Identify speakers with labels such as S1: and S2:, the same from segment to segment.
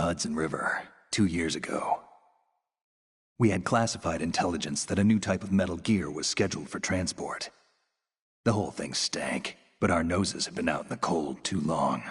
S1: Hudson River 2 years ago. We had classified intelligence that a new type of Metal Gear was scheduled for transport. The whole thing stank, but our noses had been out in the cold too long.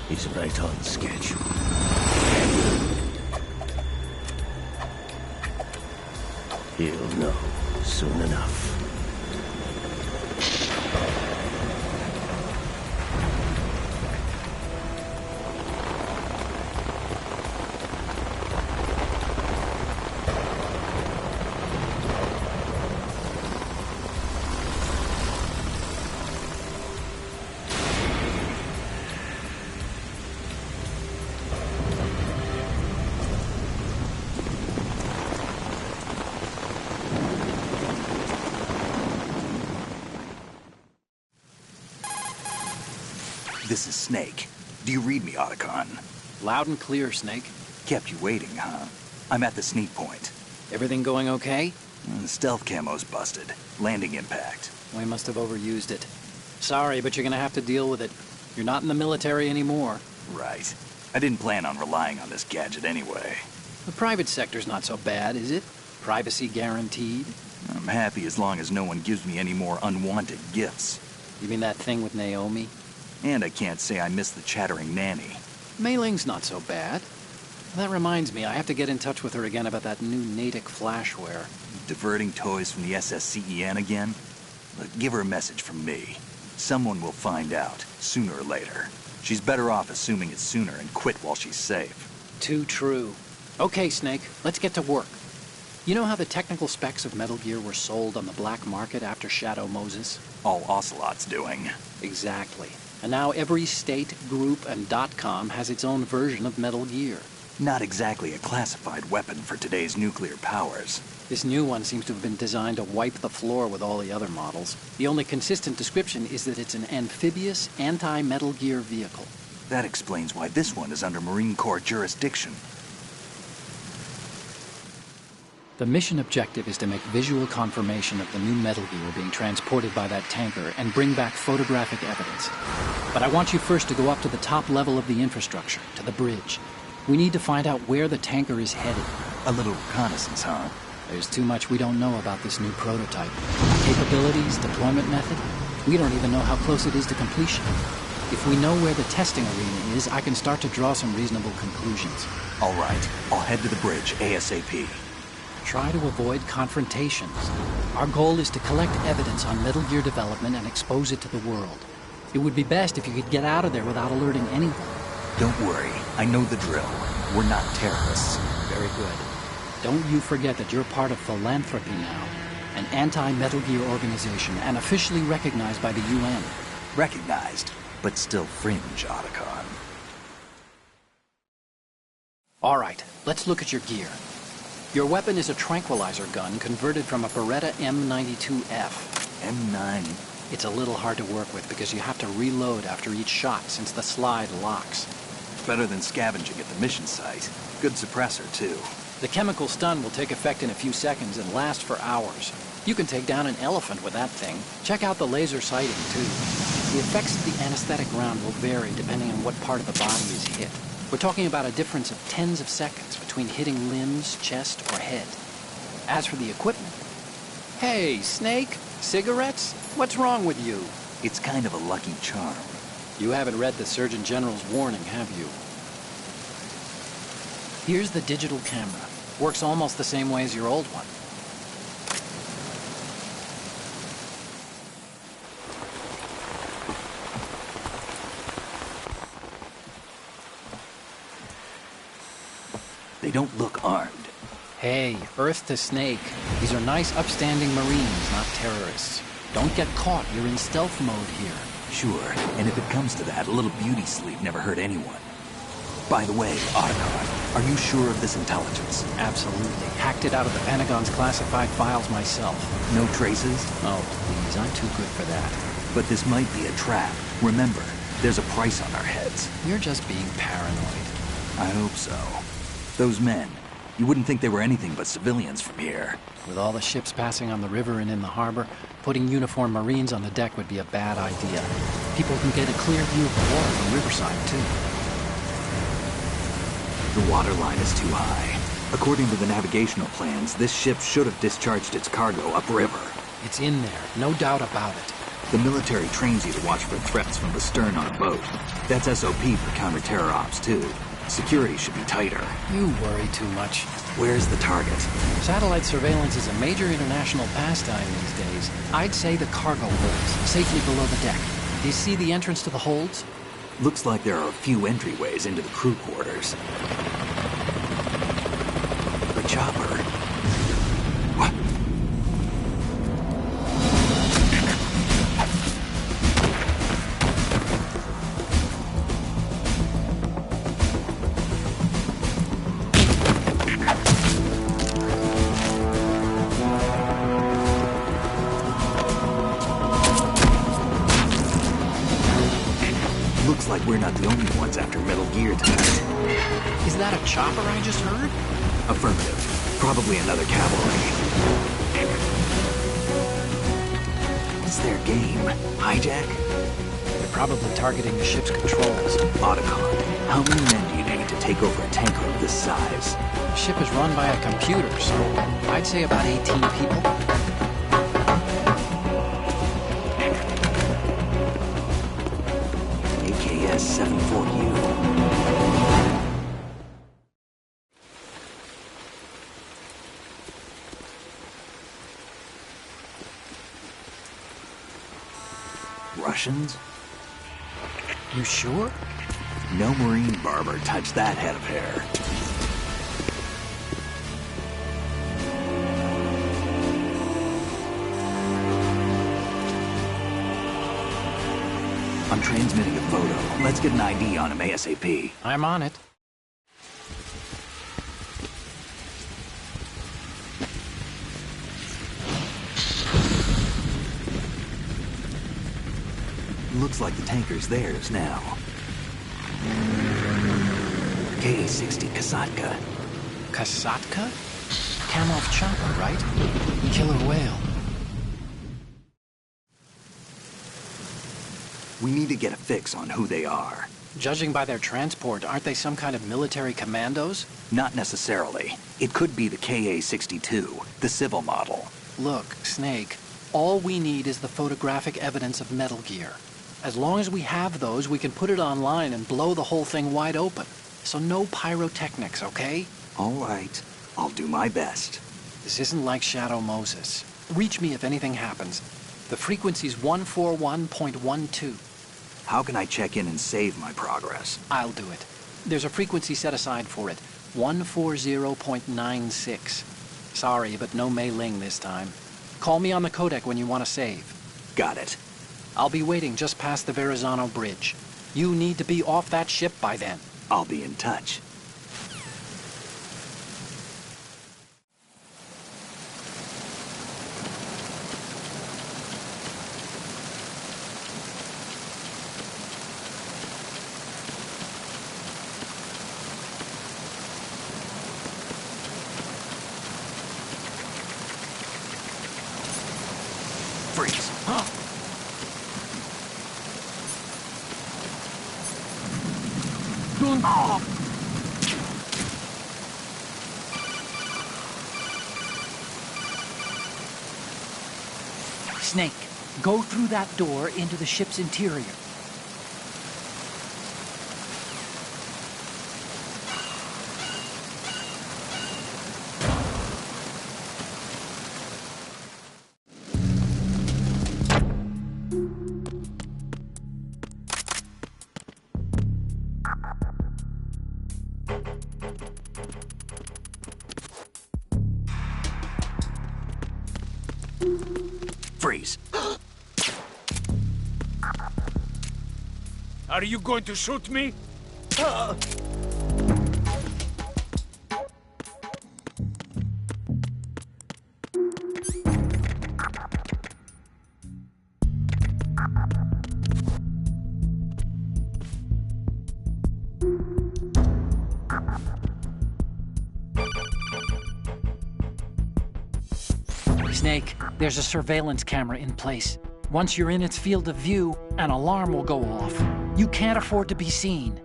S2: He's right on schedule. He'll know soon enough.
S1: This is Snake. Do you read me, Otacon?
S3: Loud and clear, Snake.
S1: Kept you waiting, huh? I'm at the sneak point.
S3: Everything going okay?
S1: The stealth camo's busted. Landing impact.
S3: We must have overused it. Sorry, but you're gonna have to deal with it. You're not in the military anymore.
S1: Right. I didn't plan on relying on this gadget anyway.
S3: The private sector's not so bad, is it? Privacy guaranteed?
S1: I'm happy as long as no one gives me any more unwanted gifts.
S3: You mean that thing with Naomi?
S1: And I can't say I miss the chattering nanny.
S3: Mei Ling's not so bad. That reminds me, I have to get in touch with her again about that new Natick flashware.
S1: Diverting toys from the SSCEN again? Look, give her a message from me. Someone will find out, sooner or later. She's better off assuming it's sooner and quit while she's safe.
S3: Too true. Okay, Snake, let's get to work. You know how the technical specs of Metal Gear were sold on the black market after Shadow Moses?
S1: All Ocelot's doing.
S3: Exactly. And now every state, group, and .com has its own version of Metal Gear.
S1: Not exactly a classified weapon for today's nuclear powers.
S3: This new one seems to have been designed to wipe the floor with all the other models. The only consistent description is that it's an amphibious, anti-Metal Gear vehicle.
S1: That explains why this one is under Marine Corps jurisdiction.
S3: The mission objective is to make visual confirmation of the new Metal Gear being transported by that tanker and bring back photographic evidence. But I want you first to go up to the top level of the infrastructure, to the bridge. We need to find out where the tanker is headed.
S1: A little reconnaissance, huh?
S3: There's too much we don't know about this new prototype. Capabilities, deployment method. We don't even know how close it is to completion. If we know where the testing arena is, I can start to draw some reasonable conclusions.
S1: All right, I'll head to the bridge ASAP.
S3: Try to avoid confrontations. Our goal is to collect evidence on Metal Gear development and expose it to the world. It would be best if you could get out of there without alerting anyone.
S1: Don't worry, I know the drill. We're not terrorists.
S3: Very good. Don't you forget that you're part of Philanthropy now, an anti-Metal Gear organization and officially recognized by the UN.
S1: Recognized, but still fringe, Otacon.
S3: All right, let's look at your gear. Your weapon is a tranquilizer gun converted from a Beretta M92F.
S1: M9.
S3: It's a little hard to work with because you have to reload after each shot since the slide locks.
S1: Better than scavenging at the mission site. Good suppressor, too.
S3: The chemical stun will take effect in a few seconds and last for hours. You can take down an elephant with that thing. Check out the laser sighting, too. The effects of the anesthetic round will vary depending on what part of the body is hit. We're talking about a difference of tens of seconds between hitting limbs, chest, or head. As for the equipment... Hey, Snake? Cigarettes? What's wrong with you?
S1: It's kind of a lucky charm.
S3: You haven't read the Surgeon General's warning, have you? Here's the digital camera. Works almost the same way as your old one.
S1: They don't look armed.
S3: Hey, Earth to Snake. These are nice, upstanding Marines, not terrorists. Don't get caught. You're in stealth mode here.
S1: Sure, and if it comes to that, a little beauty sleep never hurt anyone. By the way, Otacon, are you sure of this intelligence?
S3: Absolutely. Hacked it out of the Pentagon's classified files myself.
S1: No traces?
S3: Oh, please, I'm too good for that.
S1: But this might be a trap. Remember, there's a price on our heads.
S3: You're just being paranoid.
S1: I hope so. Those men, you wouldn't think they were anything but civilians from here.
S3: With all the ships passing on the river and in the harbor, putting uniformed Marines on the deck would be a bad idea. People can get a clear view of the water from riverside, too.
S1: The water line is too high. According to the navigational plans, this ship should have discharged its cargo upriver.
S3: It's in there, no doubt about it.
S1: The military trains you to watch for threats from the stern on a boat. That's SOP for counter-terror ops, too. Security should be tighter.
S3: You worry too much.
S1: Where's the target?
S3: Satellite surveillance is a major international pastime these days. I'd say the cargo holds, safely below the deck. Do you see the entrance to the holds?
S1: Looks like there are a few entryways into the crew quarters. The chopper. What? Looks like we're not the only ones after Metal Gear tonight.
S3: Is that a chopper I just heard?
S1: Affirmative. Probably another cavalry. What's their game? Hijack?
S3: They're probably targeting the ship's controls.
S1: Otacon, how many men do you need to take over a tanker of this size?
S3: The ship is run by a computer, so I'd say about 18 people.
S1: AKS 74U. Russians?
S3: You sure?
S1: No Marine barber touched that head of hair. I'm transmitting a photo. Let's get an ID on him ASAP.
S3: I'm on it.
S1: Looks like the tanker's theirs now. Ka-60 Kasatka.
S3: Kasatka? Kamov chopper, right? Killer whale.
S1: We need to get a fix on who they are.
S3: Judging by their transport, aren't they some kind of military commandos?
S1: Not necessarily. It could be the Ka-62, the civil model.
S3: Look, Snake, all we need is the photographic evidence of Metal Gear. As long as we have those, we can put it online and blow the whole thing wide open. So no pyrotechnics, okay?
S1: All right. I'll do my best.
S3: This isn't like Shadow Moses. Reach me if anything happens. The frequency's 141.12.
S1: How can I check in and save my progress?
S3: I'll do it. There's a frequency set aside for it. 140.96. Sorry, but no Mei Ling this time. Call me on the codec when you want to save.
S1: Got it.
S3: I'll be waiting just past the Verrazano Bridge. You need to be off that ship by then.
S1: I'll be in touch. Freeze.
S3: Huh?
S1: Oh.
S4: Snake, go through that door into the ship's interior.
S1: Freeze.
S5: Are you going to shoot me?
S4: Snake, there's a surveillance camera in place. Once you're in its field of view, an alarm will go off. You can't afford to be seen.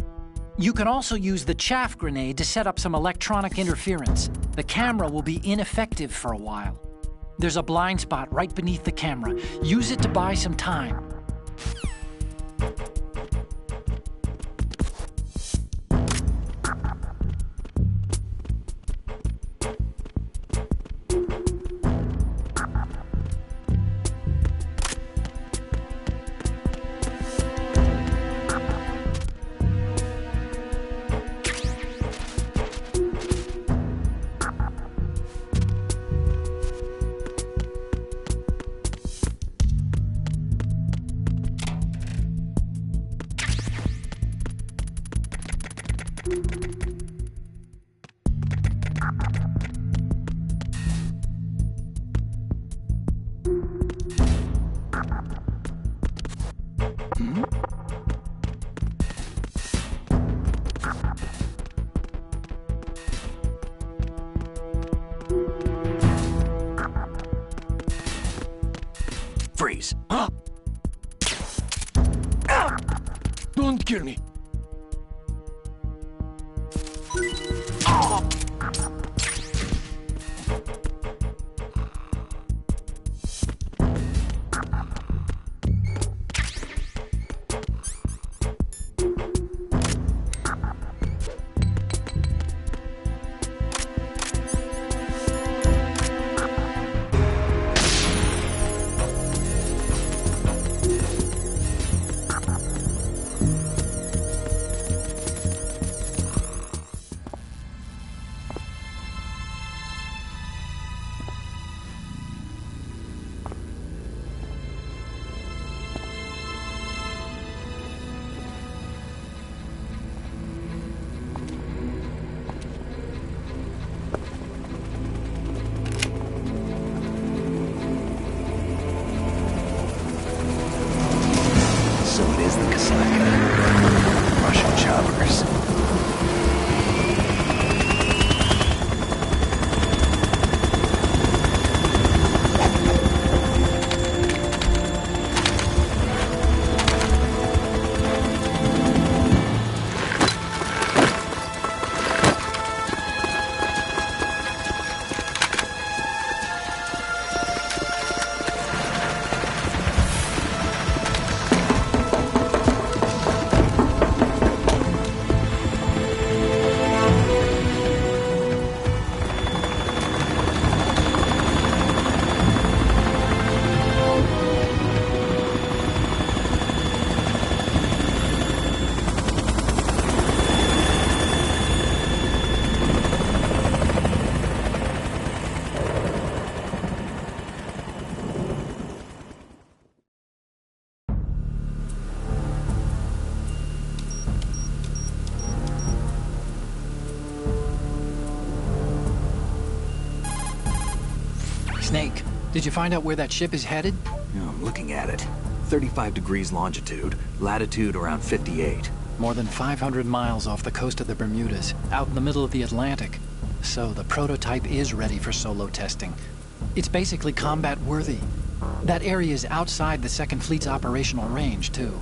S4: You can also use the chaff grenade to set up some electronic interference. The camera will be ineffective for a while. There's a blind spot right beneath the camera. Use it to buy some time.
S1: Freeze.
S5: Don't kill me.
S1: is the Kaslaka. Russian choppers.
S3: Snake, did you find out where that ship is headed?
S1: Yeah, I'm looking at it. 35 degrees longitude, latitude around 58.
S3: More than 500 miles off the coast of the Bermudas, out in the middle of the Atlantic. So the prototype is ready for solo testing. It's basically combat-worthy. That area is outside the Second Fleet's operational range, too.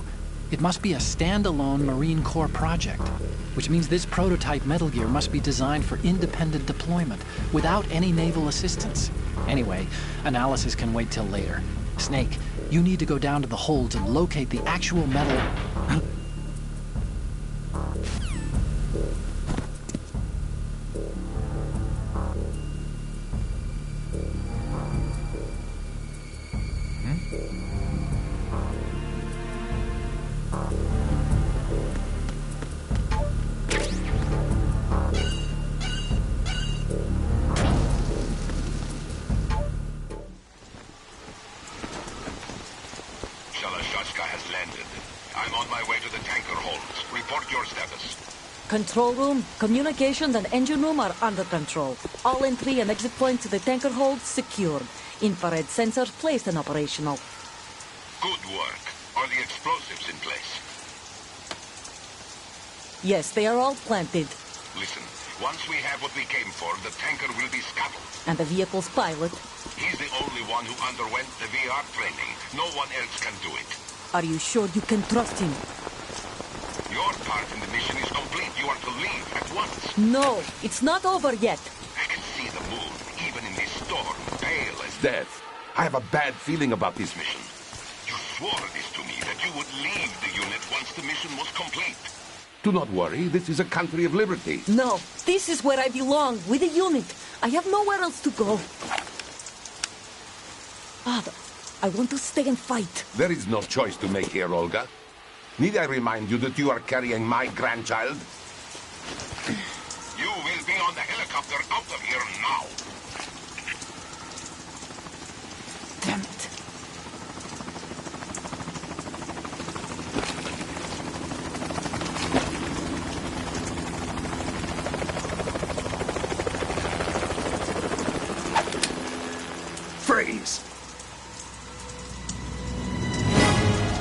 S3: It must be a standalone Marine Corps project, which means this prototype Metal Gear must be designed for independent deployment, without any naval assistance. Anyway, analysis can wait till later. Snake, you need to go down to the holds and locate the actual metal...
S6: has landed. I'm on my way to the tanker holds. Report your status.
S7: Control room, communications and engine room are under control. All entry and exit points to the tanker holds secured. Infrared sensors placed and operational.
S6: Good work. Are the explosives in place?
S7: Yes, they are all planted.
S6: Listen, once we have what we came for, the tanker will be scuttled.
S7: And the vehicle's pilot?
S6: He's the only one who underwent the VR training. No one else can do it.
S7: Are you sure you can trust him?
S6: Your part in the mission is complete. You are to leave at once.
S7: No, it's not over yet.
S6: I can see the moon, even in this storm, pale as death. I have a bad feeling about this mission. You swore this to me, that you would leave the unit once the mission was complete. Do not worry, this is a country of liberty.
S7: No, this is where I belong, with the unit. I have nowhere else to go. Father, I want to stay and fight.
S6: There is no choice to make here, Olga. Need I remind you that you are carrying my grandchild? You will be on the helicopter out of here now.
S7: Damn it.
S1: Freeze!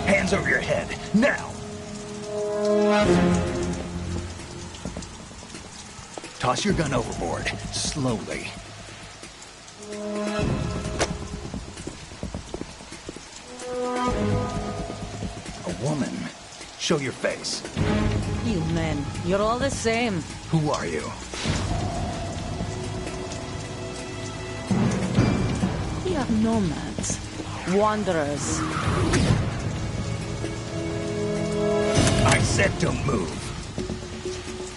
S1: Hands over your head, now! Toss your gun overboard, slowly. A woman. Show your face.
S7: You men, you're all the same.
S1: Who are you?
S7: We are nomads. Wanderers.
S1: I said don't move.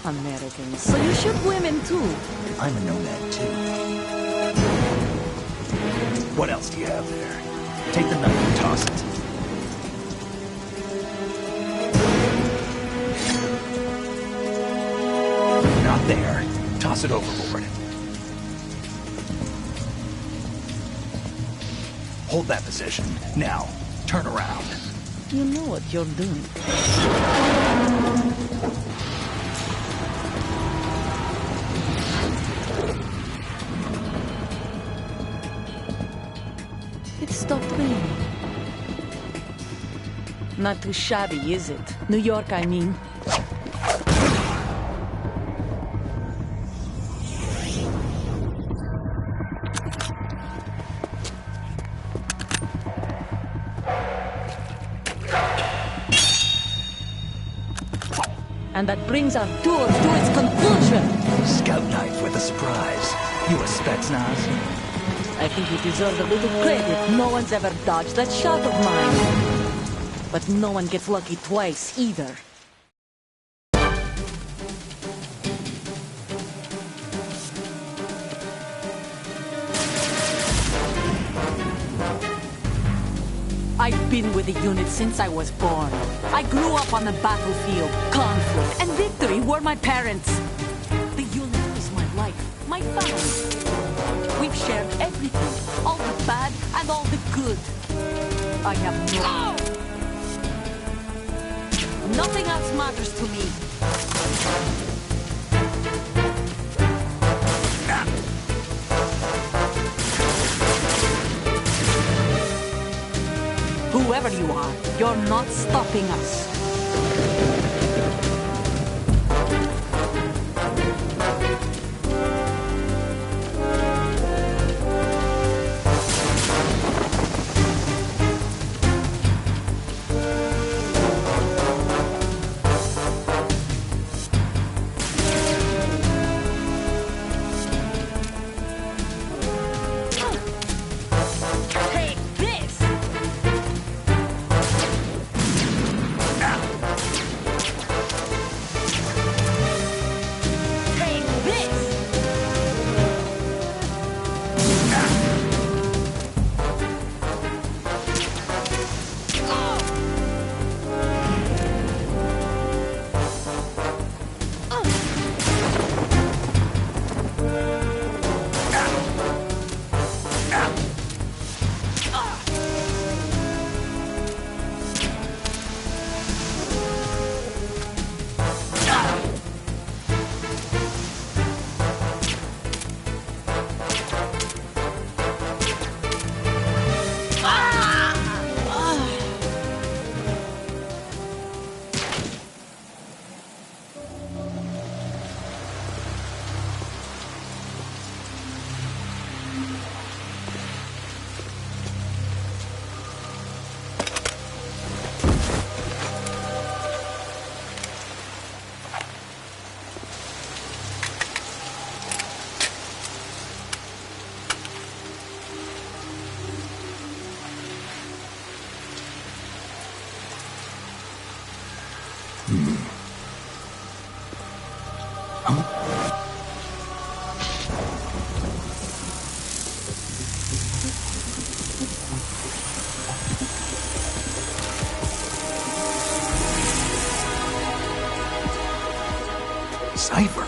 S7: Americans. So you shoot women too?
S1: I'm a nomad too. What else do you have there? Take the knife and toss it. Not there. Toss it overboard. Hold that position. Now, turn around.
S7: You know what you're doing. It stopped raining. Not too shabby, is it? New York, I mean. And that brings our tour to its conclusion.
S1: Scout knife with a surprise. You a Spetsnaz?
S7: I think you deserve a little credit. No one's ever dodged that shot of mine. But no one gets lucky twice, either. I've been with the unit since I was born. I grew up on the battlefield. Conflict and victory were my parents. The unit is my life, my family. We've shared everything, all the bad and all the good. I have no... Nothing else matters to me. Whoever you are, you're not stopping us.
S1: Cipher.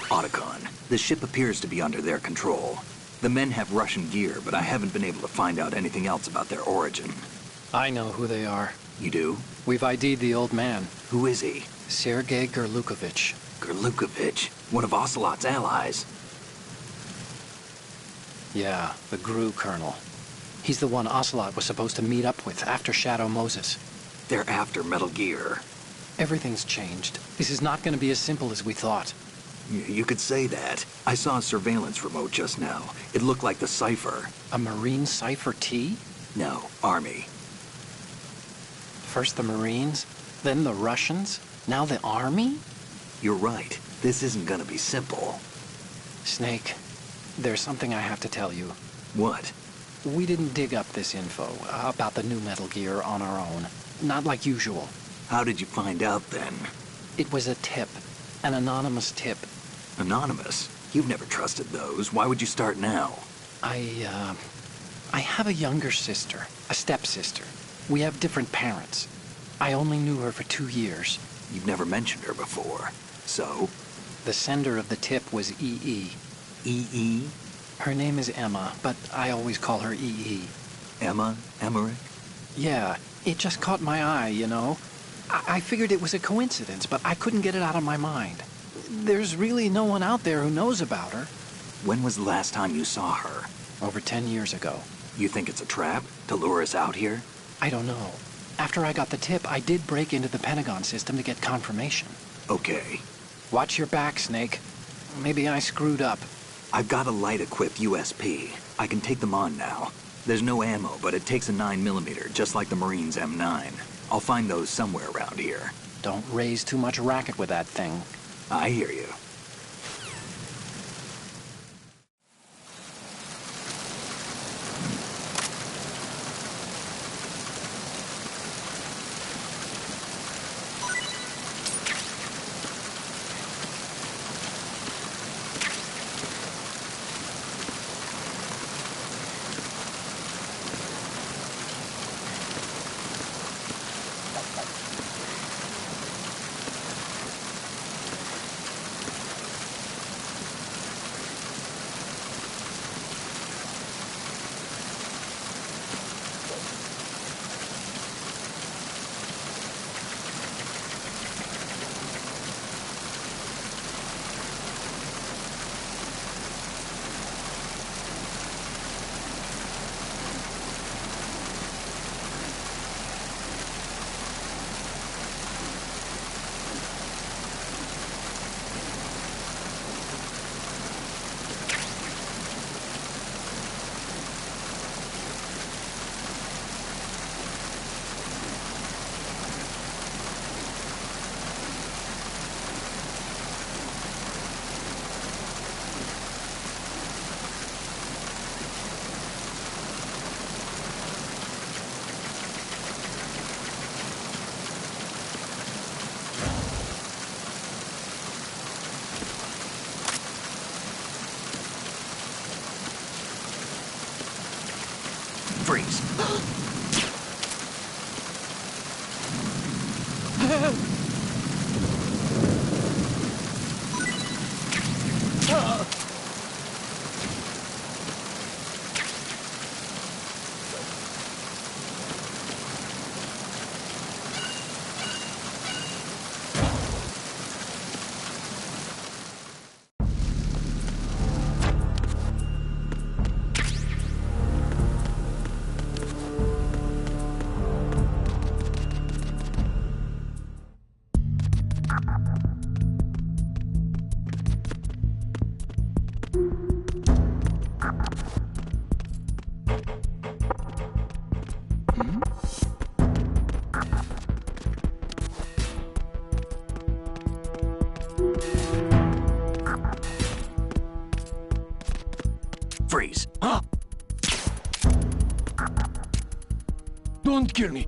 S1: Otacon, the ship appears to be under their control. The men have Russian gear, but I haven't been able to find out anything else about their origin.
S3: I know who they are.
S1: You do?
S3: We've ID'd the old man.
S1: Who is he?
S3: Sergei Gerlukovich.
S1: Gerlukovich, one of Ocelot's allies.
S3: Yeah, the GRU colonel. He's the one Ocelot was supposed to meet up with after Shadow Moses.
S1: They're after Metal Gear.
S3: Everything's changed. This is not going to be as simple as we thought.
S1: You could say that. I saw a surveillance remote just now. It looked like the Cipher.
S3: A Marine Cipher T?
S1: No, Army.
S3: First the Marines, then the Russians, now the Army?
S1: You're right. This isn't gonna be simple.
S3: Snake, there's something I have to tell you.
S1: What?
S3: We didn't dig up this info about the new Metal Gear on our own. Not like usual.
S1: How did you find out then?
S3: It was a tip. An anonymous tip.
S1: Anonymous? You've never trusted those. Why would you start now?
S3: I have a younger sister, a stepsister. We have different parents. I only knew her for 2 years.
S1: You've never mentioned her before. So?
S3: The sender of the tip was EE.
S1: EE?
S3: Her name is Emma, but I always call her EE.
S1: Emma? Emmerich?
S3: Yeah, it just caught my eye, you know. I figured it was a coincidence, but I couldn't get it out of my mind. There's really no one out there who knows about her.
S1: When was the last time you saw her?
S3: Over 10 years ago.
S1: You think it's a trap to lure us out here?
S3: I don't know. After I got the tip, I did break into the Pentagon system to get confirmation.
S1: Okay.
S3: Watch your back, Snake. Maybe I screwed up.
S1: I've got a light-equipped USP. I can take them on now. There's no ammo, but it takes a 9mm, just like the Marines' M9. I'll find those somewhere around here.
S3: Don't raise too much racket with that thing.
S1: I hear you. Freeze. Freeze.
S5: Don't kill me.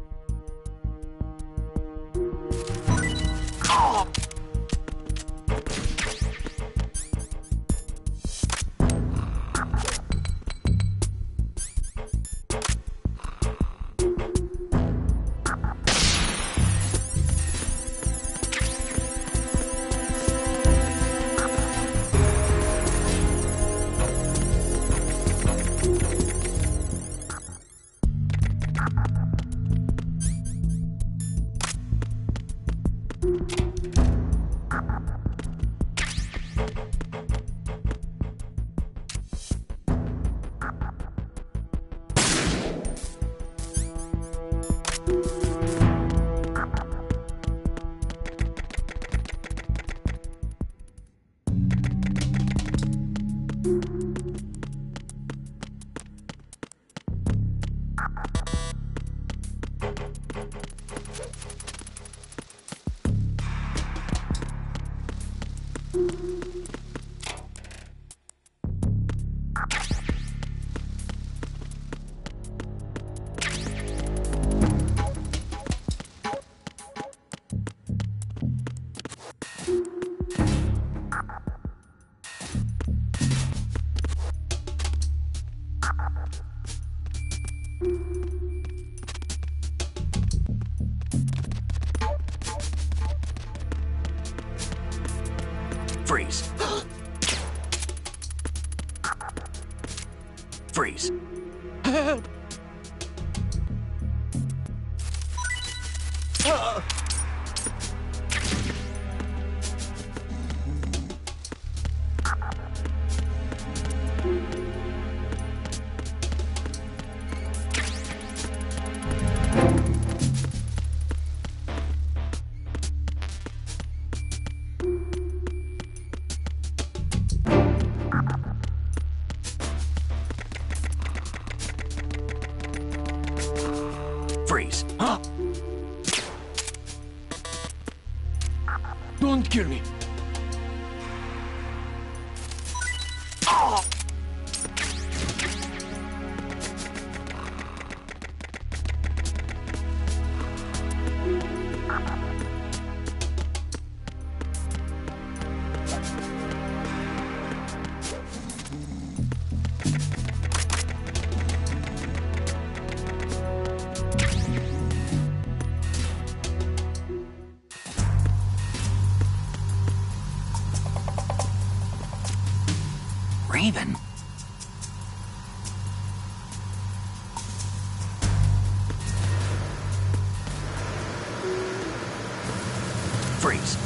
S1: Freeze. Freeze. Freeze.
S5: Don't kill me.
S1: Raven? Freeze.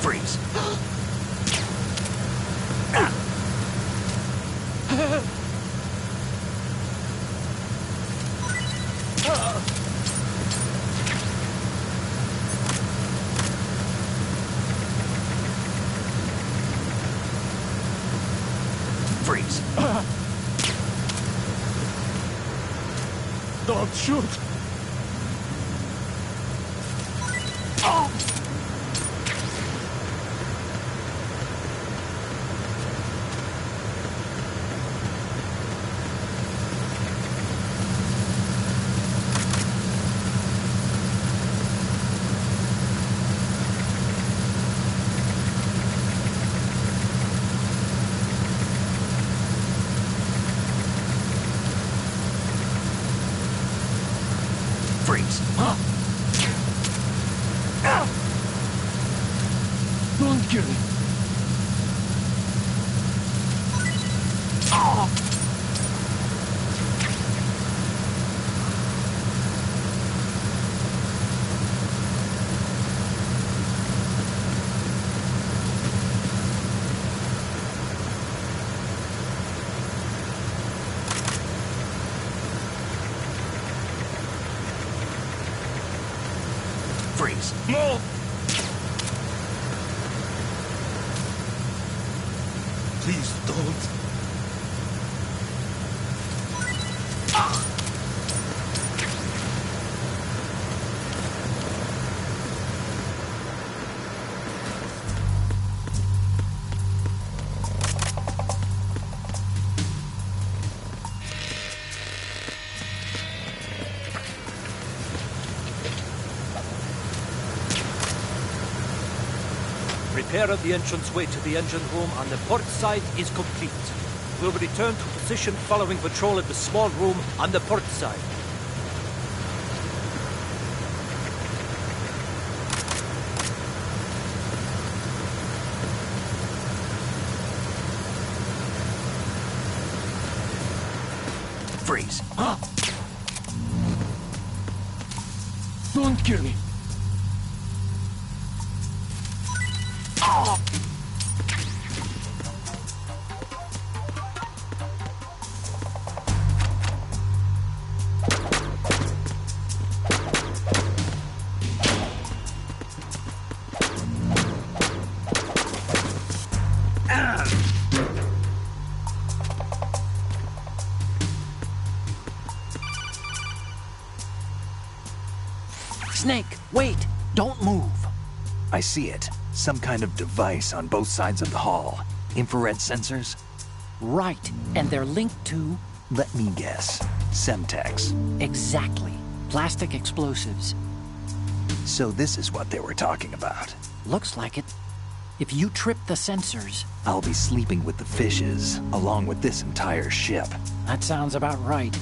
S1: Freeze. Freeze.
S5: Don't shoot.
S1: Freeze.
S5: Don't kill me.
S1: Freeze.
S5: No! Please don't.
S8: Repair of the entranceway to the engine room on the port side is complete. We'll return to position following patrol at the small room on the port side.
S1: Freeze.
S5: Don't kill me.
S4: Snake, wait! Don't move!
S1: I see it. Some kind of device on both sides of the hall. Infrared sensors?
S4: Right, and they're linked to...
S1: Let me guess. Semtex.
S4: Exactly. Plastic explosives.
S1: So this is what they were talking about.
S4: Looks like it. If you trip the sensors...
S1: I'll be sleeping with the fishes, along with this entire ship.
S4: That sounds about right.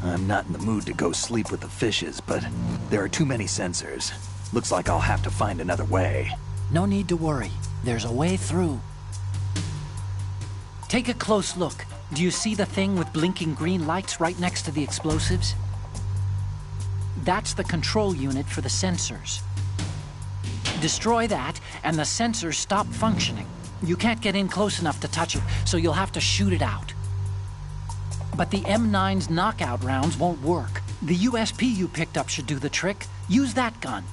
S1: I'm not in the mood to go sleep with the fishes, but there are too many sensors. Looks like I'll have to find another way.
S4: No need to worry. There's a way through. Take a close look. Do you see the thing with blinking green lights right next to the explosives? That's the control unit for the sensors. Destroy that, and the sensors stop functioning. You can't get in close enough to touch it, so you'll have to shoot it out. But the M9's knockout rounds won't work. The USP you picked up should do the trick. Use that gun.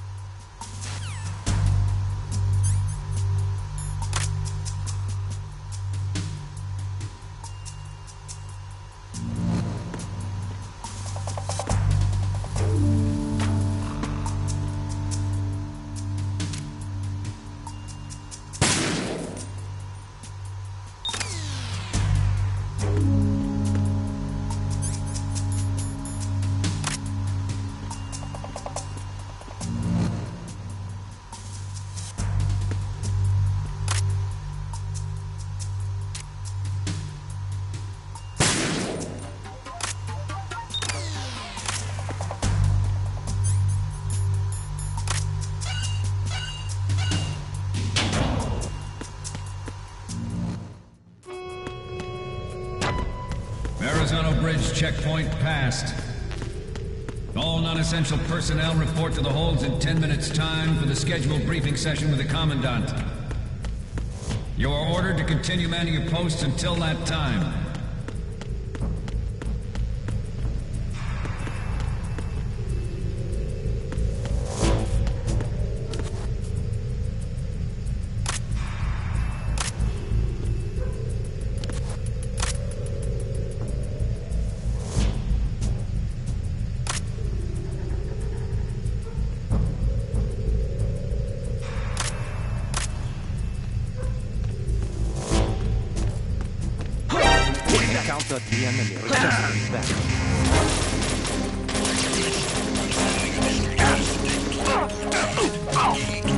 S9: Arizona Bridge checkpoint passed. All non-essential personnel report to the holds in 10 minutes' time for the scheduled briefing session with the Commandant. You are ordered to continue manning your posts until that time.
S8: Counter the enemy resistance back.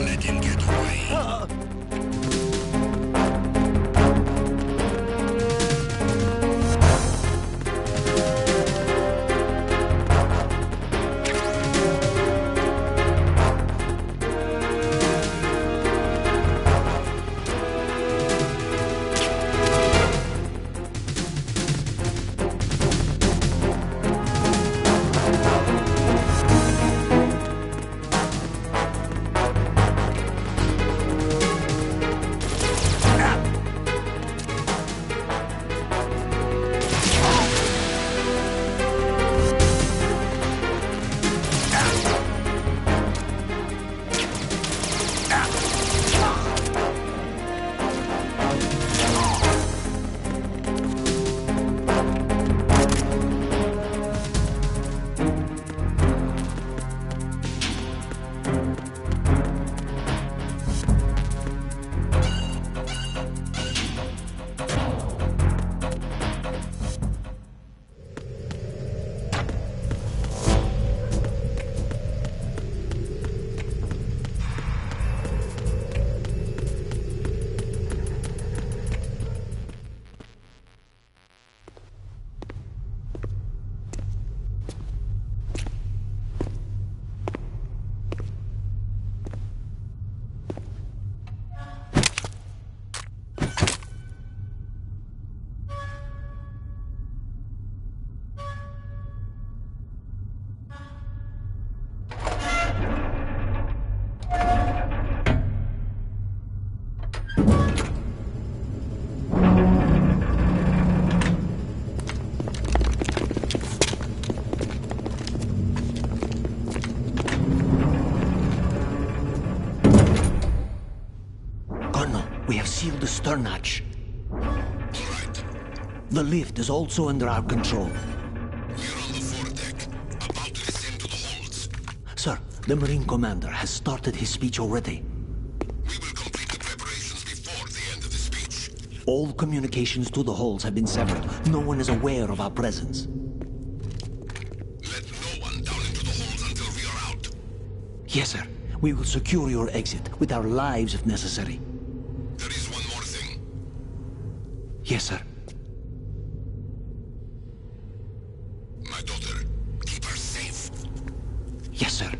S6: Let him get away.
S2: We have sealed the stern hatch.
S6: Alright.
S2: The lift is also under our control.
S6: We're on the foredeck, about to descend to the holds.
S2: Sir, the Marine Commander has started his speech already.
S6: We will complete the preparations before the end of the speech.
S2: All communications to the holds have been severed. No one is aware of our presence. Yes, sir. We will secure your exit with our lives if necessary.
S6: There is one more thing.
S2: Yes, sir.
S6: My daughter. Keep her safe.
S2: Yes, sir.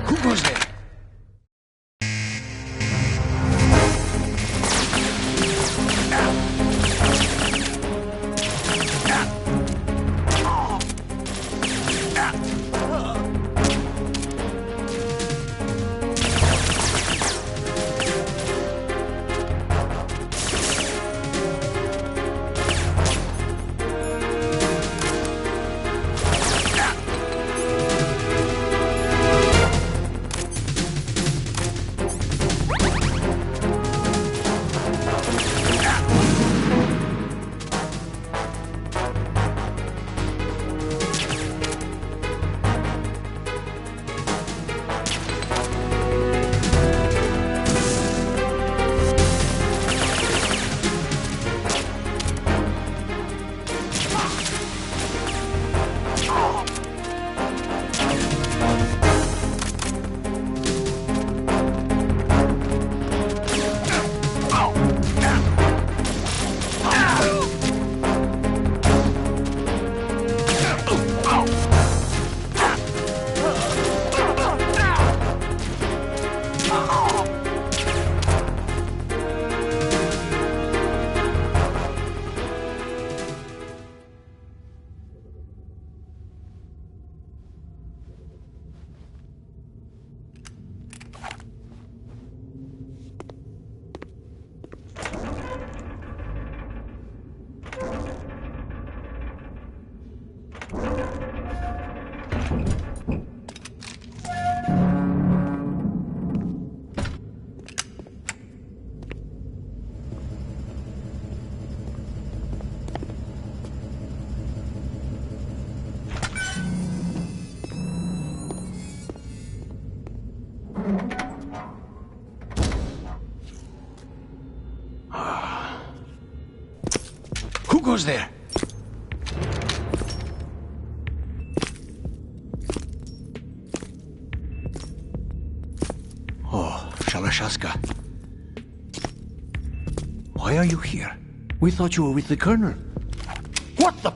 S4: Who goes there?
S2: Who goes there? Oh, Shalashaska. Why are you here? We thought you were with the Colonel. What the...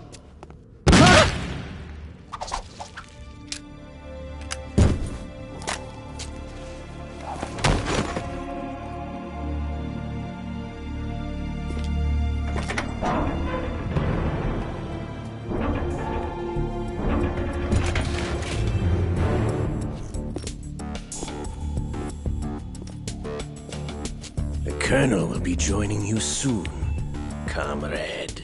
S10: The Colonel will be joining you soon, comrade.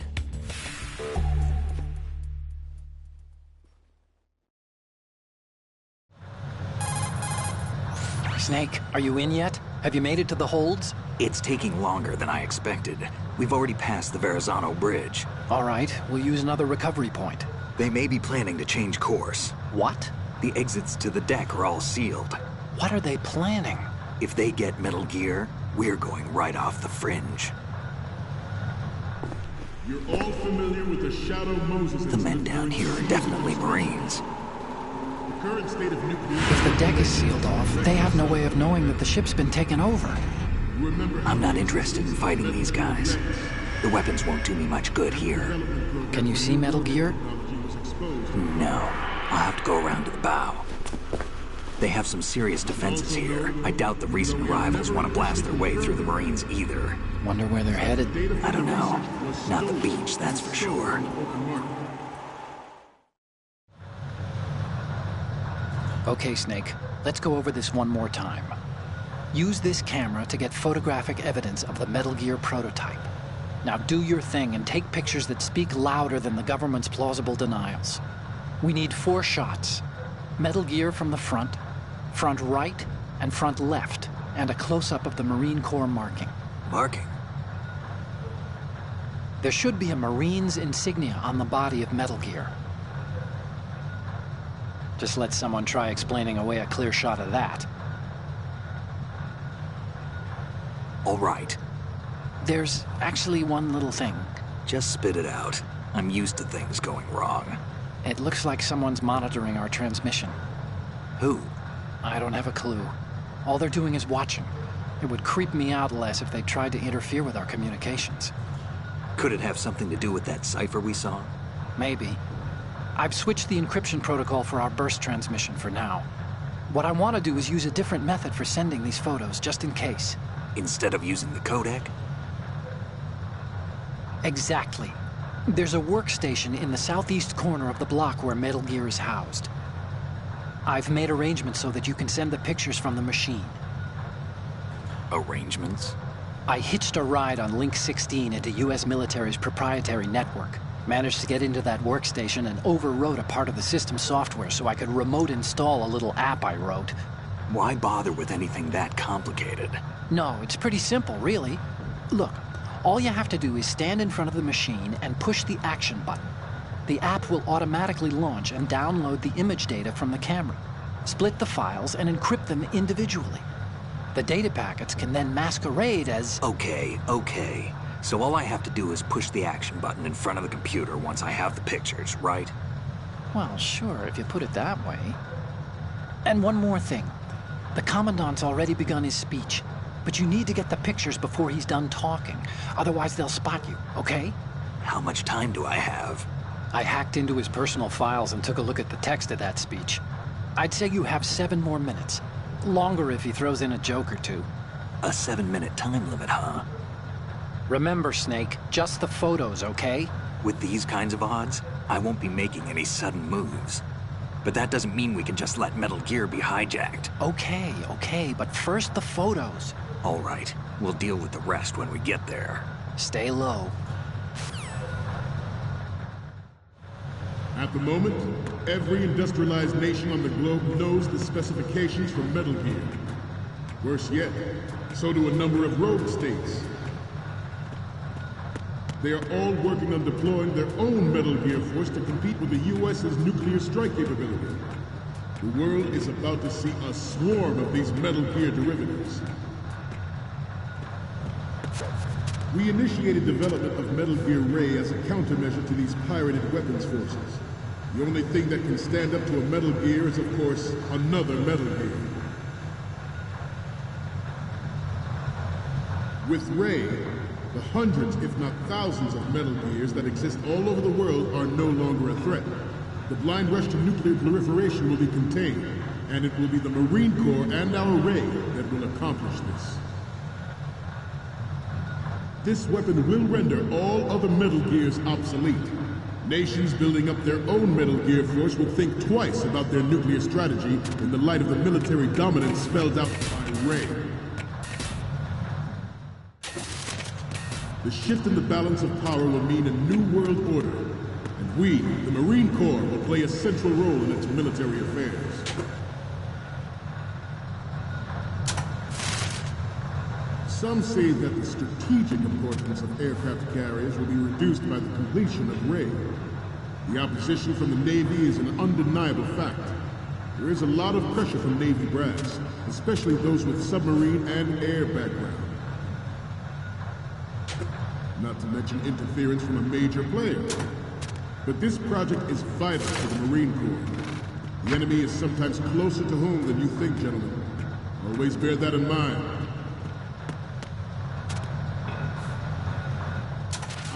S3: Snake, are you in yet? Have you made it to the holds?
S1: It's taking longer than I expected. We've already passed the Verrazano Bridge.
S3: All right, we'll use another recovery point.
S1: They may be planning to change course.
S3: What?
S1: The exits to the deck are all sealed.
S3: What are they planning?
S1: If they get Metal Gear, we're going right off the fringe.
S11: You're all familiar with the Shadow Moses.
S1: The men down here are definitely Marines.
S11: The current state of nuclear...
S3: If the deck is sealed off, they have no way of knowing that the ship's been taken over.
S1: I'm not interested in fighting these guys. The weapons won't do me much good here.
S3: Can you see Metal Gear?
S1: No. I'll have to go around to the bow. They have some serious defenses here. I doubt the recent arrivals want to blast their way through the Marines either.
S3: Wonder where they're headed?
S1: I don't know. Not the beach, that's for sure.
S3: Okay, Snake. Let's go over this one more time. Use this camera to get photographic evidence of the Metal Gear prototype. Now do your thing and take pictures that speak louder than the government's plausible denials. We need 4 shots. Metal Gear from the front right, and front left, and a close-up of the Marine Corps marking.
S1: Marking?
S3: There should be a Marine's insignia on the body of Metal Gear. Just let someone try explaining away a clear shot of that.
S1: All right.
S3: There's actually one little thing.
S1: Just spit it out. I'm used to things going wrong.
S3: It looks like someone's monitoring our transmission.
S1: Who?
S3: I don't have a clue. All they're doing is watching. It would creep me out less if they tried to interfere with our communications.
S1: Could it have something to do with that cipher we saw?
S3: Maybe. I've switched the encryption protocol for our burst transmission for now. What I want to do is use a different method for sending these photos, just in case.
S1: Instead of using the codec?
S3: Exactly. There's a workstation in the southeast corner of the block where Metal Gear is housed. I've made arrangements so that you can send the pictures from the machine.
S1: Arrangements?
S3: I hitched a ride on Link 16 into U.S. military's proprietary network. Managed to get into that workstation and overwrote a part of the system software so I could remote install a little app I wrote.
S1: Why bother with anything that complicated?
S3: No, it's pretty simple, really. Look, all you have to do is stand in front of the machine and push the action button. The app will automatically launch and download the image data from the camera, split the files, and encrypt them individually. The data packets can then masquerade as...
S1: Okay. So all I have to do is push the action button in front of the computer once I have the pictures, right?
S3: Well, sure, if you put it that way. And one more thing. The Commandant's already begun his speech, but you need to get the pictures before he's done talking. Otherwise, they'll spot you, okay?
S1: How much time do I have?
S3: I hacked into his personal files and took a look at the text of that speech. I'd say you have 7 more minutes. Longer if he throws in a joke or two.
S1: A 7-minute time limit, huh?
S3: Remember, Snake, just the photos, okay?
S1: With these kinds of odds, I won't be making any sudden moves. But that doesn't mean we can just let Metal Gear be hijacked.
S3: Okay, but first the photos.
S1: All right, we'll deal with the rest when we get there.
S3: Stay low.
S11: At the moment, every industrialized nation on the globe knows the specifications for Metal Gear. Worse yet, so do a number of rogue states. They are all working on deploying their own Metal Gear force to compete with the U.S.'s nuclear strike capability. The world is about to see a swarm of these Metal Gear derivatives. We initiated development of Metal Gear Ray as a countermeasure to these pirated weapons forces. The only thing that can stand up to a Metal Gear is, of course, another Metal Gear. With Ray, the hundreds, if not thousands, of Metal Gears that exist all over the world are no longer a threat. The blind rush to nuclear proliferation will be contained, and it will be the Marine Corps and our Ray that will accomplish this. This weapon will render all other Metal Gears obsolete. Nations building up their own Metal Gear force will think twice about their nuclear strategy in the light of the military dominance spelled out by Ray. The shift in the balance of power will mean a new world order, and we, the Marine Corps, will play a central role in its military affairs. Some say that the strategic importance of aircraft carriers will be reduced by the completion of Ray. The opposition from the Navy is an undeniable fact. There is a lot of pressure from Navy brass, especially those with submarine and air background. Not to mention interference from a major player. But this project is vital to the Marine Corps. The enemy is sometimes closer to home than you think, gentlemen. Always bear that in mind.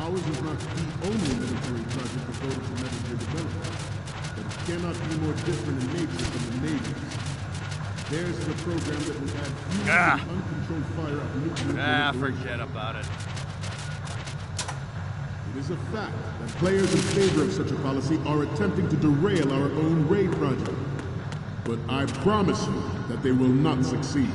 S11: Ours is not the only military project devoted to Metal Gear development, but it cannot be more different in nature from the Navy's. Theirs is a program that will add fuel to the uncontrolled fire of nuclear
S12: forget about it.
S11: It is a fact that players in favor of such a policy are attempting to derail our own Ray project. But I promise you that they will not succeed.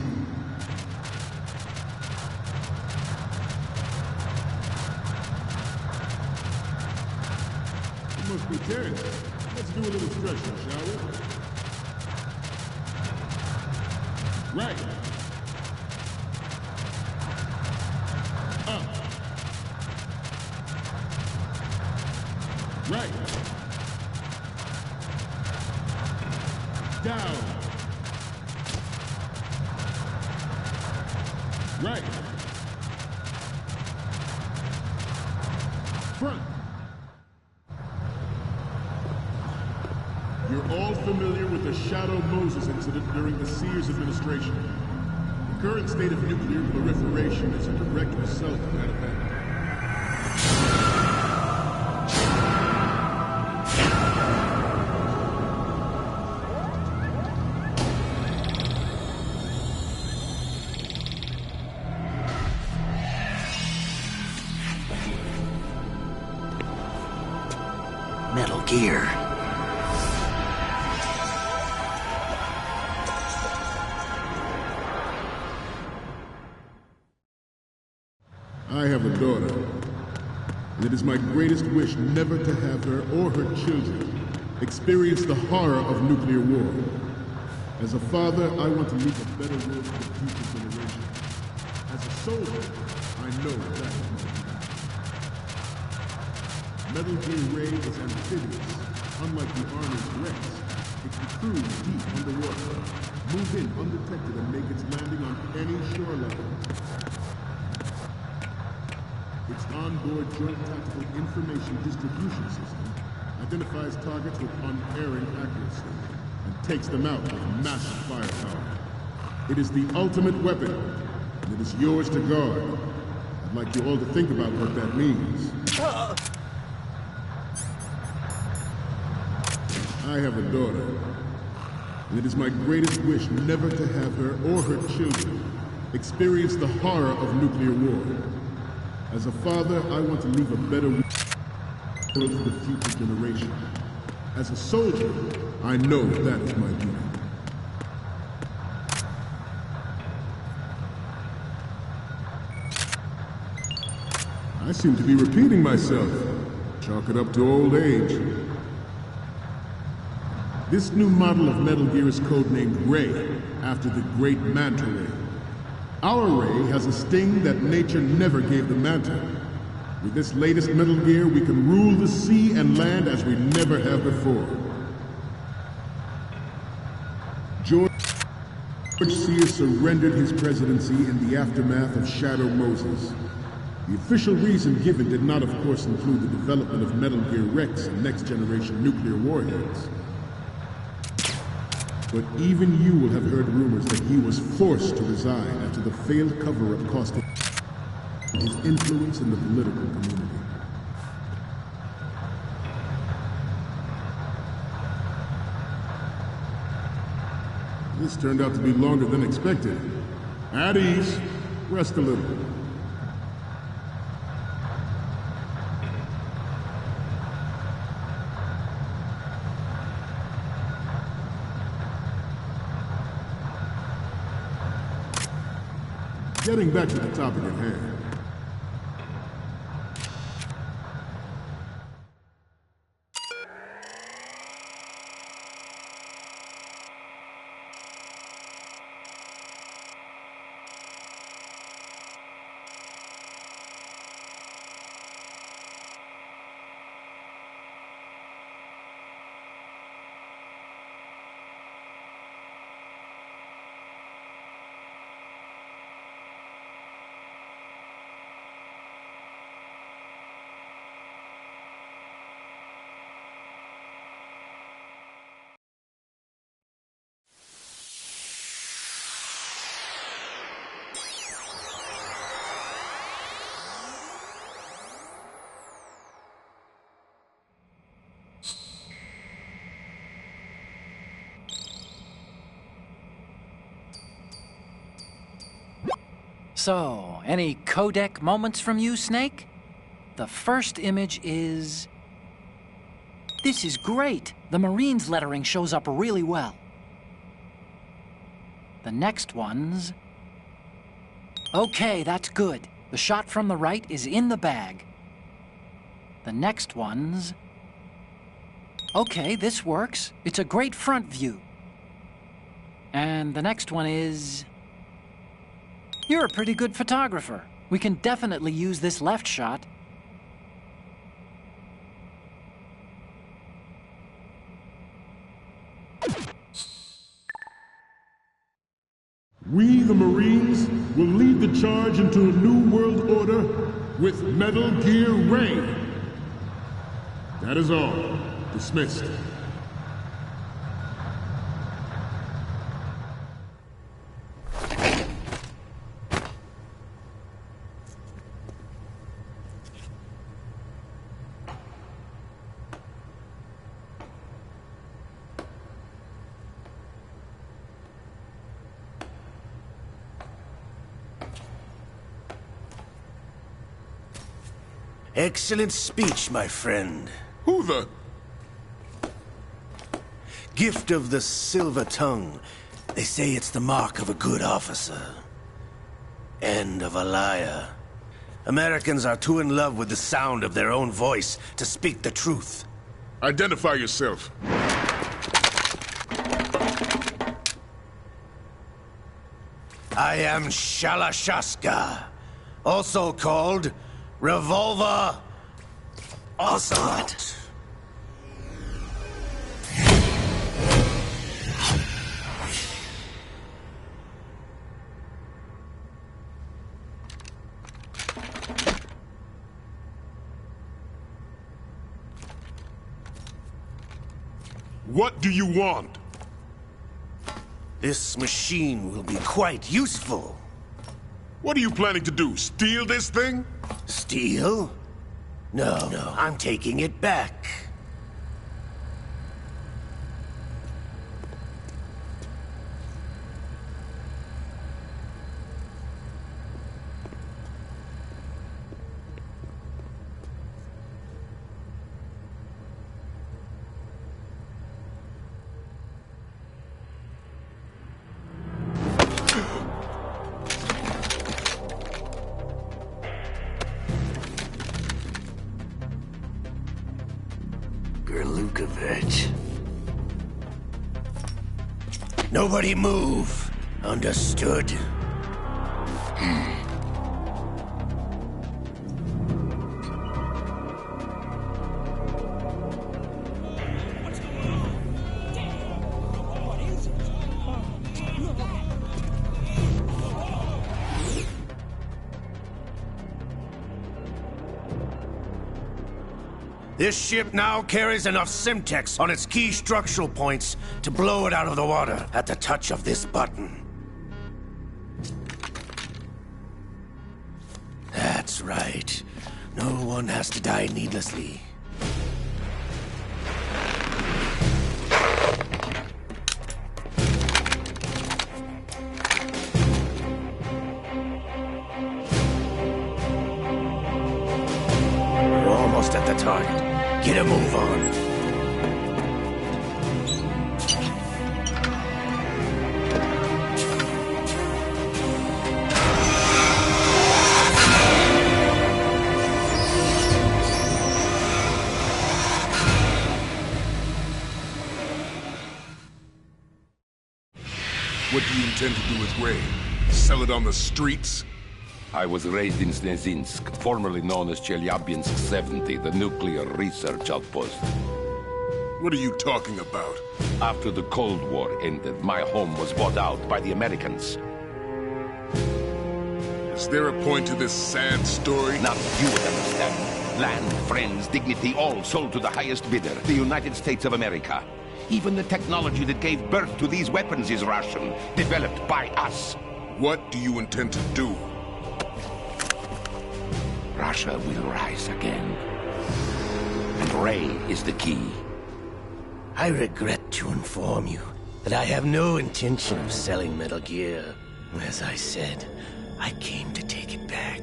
S11: You must be tense. Let's do a little stretching, shall we? Right. Up. Right. Down. Right. Front. You're all familiar with the Shadow Moses incident during the Sears administration. The current state of nuclear proliferation is a direct result of that event.
S1: Metal Gear.
S11: I have a daughter, and it is my greatest wish never to have her or her children experience the horror of nuclear war. As a father, I want to leave a better world for the future generation. As a soldier, I know that is my duty. Metal Gear Ray is amphibious. Unlike the Army's Rex, it can cruise deep underwater, move in undetected, and make its landing on any shore level. Its onboard Joint Tactical Information Distribution System identifies targets with unerring accuracy and takes them out with massive firepower. It is the ultimate weapon, and it is yours to guard. I'd like you all to think about what that means. I have a daughter, and it is my greatest wish never to have her or her children experience the horror of nuclear war. As a father, I want to leave a better world for the future generation. As a soldier, I know that is my duty. I seem to be repeating myself. Chalk it up to old age. This new model of Metal Gear is codenamed Ray, after the great Manta Ray. Our Ray has a sting that nature never gave the Manta. With this latest Metal Gear, we can rule the sea and land as we never have before. George Sears surrendered his presidency in the aftermath of Shadow Moses. The official reason given did not, of course, include the development of Metal Gear Rex and next-generation nuclear warheads. But even you will have heard rumors that he was forced to resign after the failed cover-up cost him his influence in the political community. This turned out to be longer than expected. At ease. Rest a little. Getting back to the topic at hand.
S4: So, any codec moments from you, Snake? The first image is... This is great! The Marines lettering shows up really well. The next one's... Okay, that's good. The shot from the right is in the bag. The next one's... Okay, this works. It's a great front view. And the next one is... You're a pretty good photographer. We can definitely use this left shot.
S11: We, the Marines, will lead the charge into a new world order with Metal Gear Ray. That is all. Dismissed.
S10: Excellent speech, my friend.
S11: Who the...
S10: Gift of the silver tongue. They say it's the mark of a good officer. And of a liar. Americans are too in love with the sound of their own voice to speak the truth.
S11: Identify yourself.
S10: I am Shalashaska, also called Revolver Ocelot.
S11: What do you want?
S10: This machine will be quite useful.
S11: What are you planning to do? Steal this thing?
S10: Steal? No, I'm taking it back. Nobody move. Understood? This ship now carries enough Simtex on its key structural points to blow it out of the water at the touch of this button. That's right. No one has to die needlessly. We're almost at the target. Get a move on.
S11: What do you intend to do with Ray? Sell it on the streets?
S6: I was raised in Snezinsk, formerly known as Chelyabinsk 70, the nuclear research outpost.
S11: What are you talking about?
S6: After the Cold War ended, my home was bought out by the Americans.
S11: Is there a point to this sad story?
S6: None you would understand. Land, friends, dignity, all sold to the highest bidder, the United States of America. Even the technology that gave birth to these weapons is Russian, developed by us.
S11: What do you intend to do?
S6: Russia will rise again. And Ray is the key.
S10: I regret to inform you that I have no intention of selling Metal Gear. As I said, I came to take it back.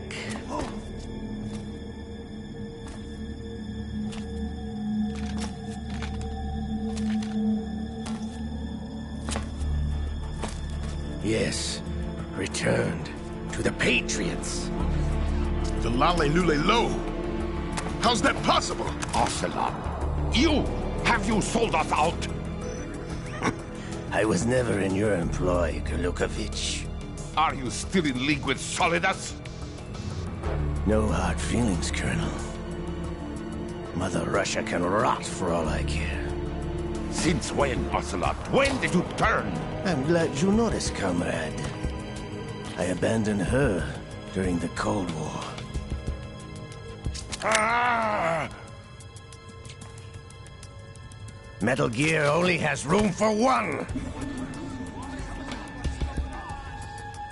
S10: Yes, returned to the Patriots.
S11: The Lale Lule Lo? How's that possible?
S6: Ocelot, have you sold us out?
S10: I was never in your employ, Golukovich.
S6: Are you still in league with Solidus?
S10: No hard feelings, Colonel. Mother Russia can rot for all I care.
S6: Since when, Ocelot? When did you turn?
S10: I'm glad you noticed, comrade. I abandoned her during the Cold War. Metal Gear only has room for one!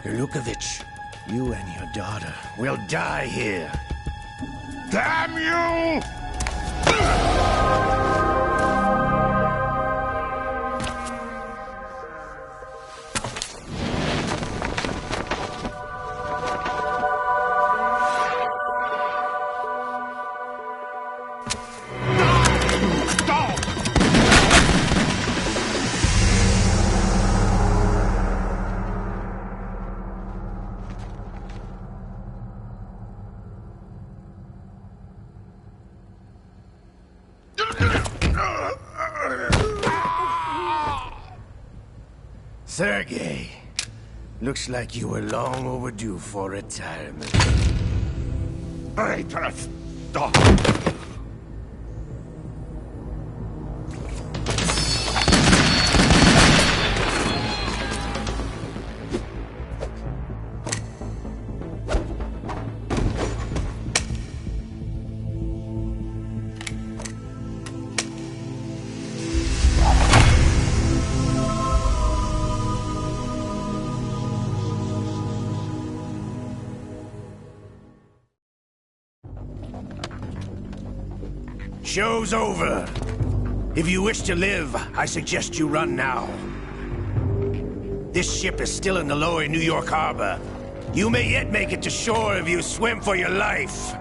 S10: Gerlukovich, you and your daughter will die here. Damn you! Sergei, looks like you were long overdue for retirement.
S6: Traitorous dog!
S10: Show's over. If you wish to live, I suggest you run now. This ship is still in the lower New York harbor. You may yet make it to shore if you swim for your life.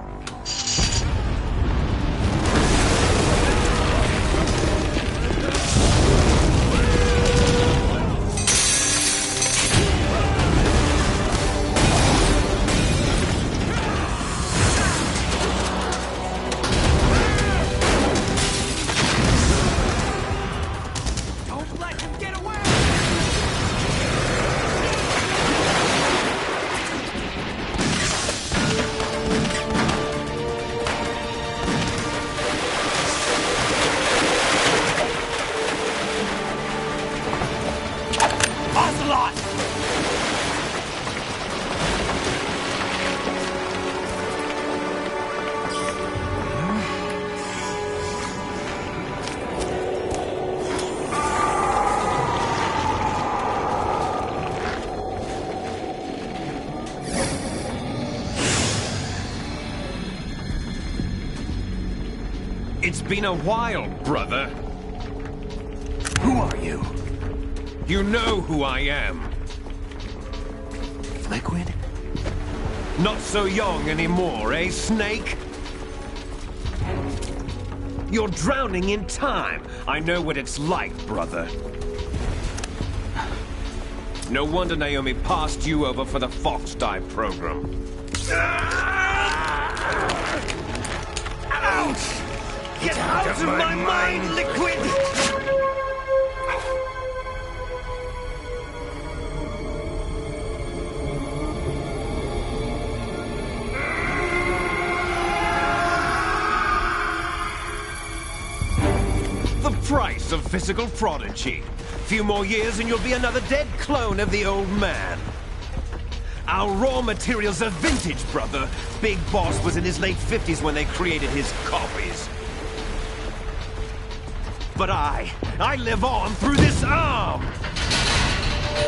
S12: It's been a while, brother.
S2: Who are you?
S12: You know who I am.
S2: Liquid?
S12: Not so young anymore, eh, Snake? You're drowning in time. I know what it's like, brother. No wonder Naomi passed you over for the Fox Die program.
S10: Ouch!
S12: Get out of my mind, Liquid! The price of physical prodigy. Few more years and you'll be another dead clone of the old man. Our raw materials are vintage, brother. Big Boss was in his late 50s when they created his copies. But I live on through this arm!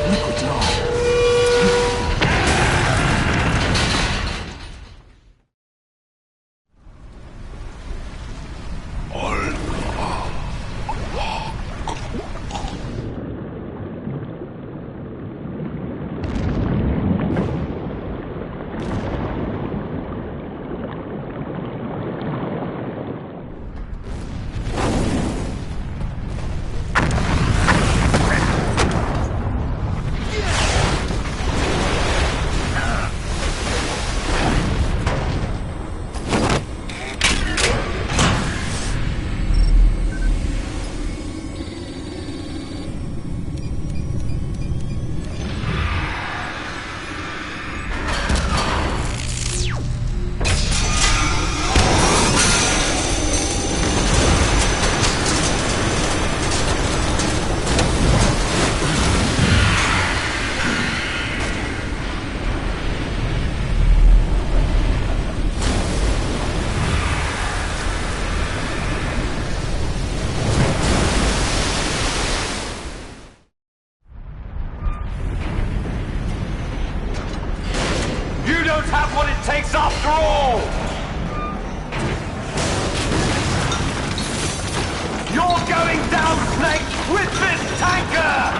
S2: Liquid's arm.
S12: with this tanker!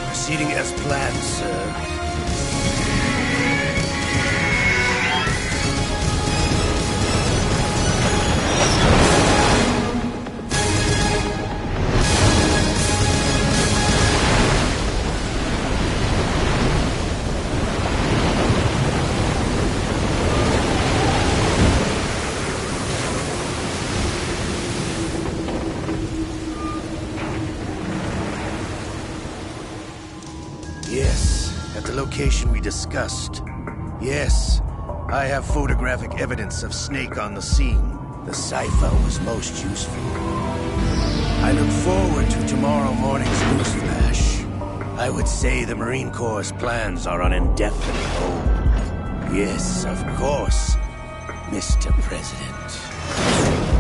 S10: Proceeding as planned, sir. Yes, at the location we discussed. Yes, I have photographic evidence of Snake on the scene. The cipher was most useful. I look forward to tomorrow morning's newsflash. I would say the Marine Corps' plans are on indefinite hold. Yes, of course, Mr. President.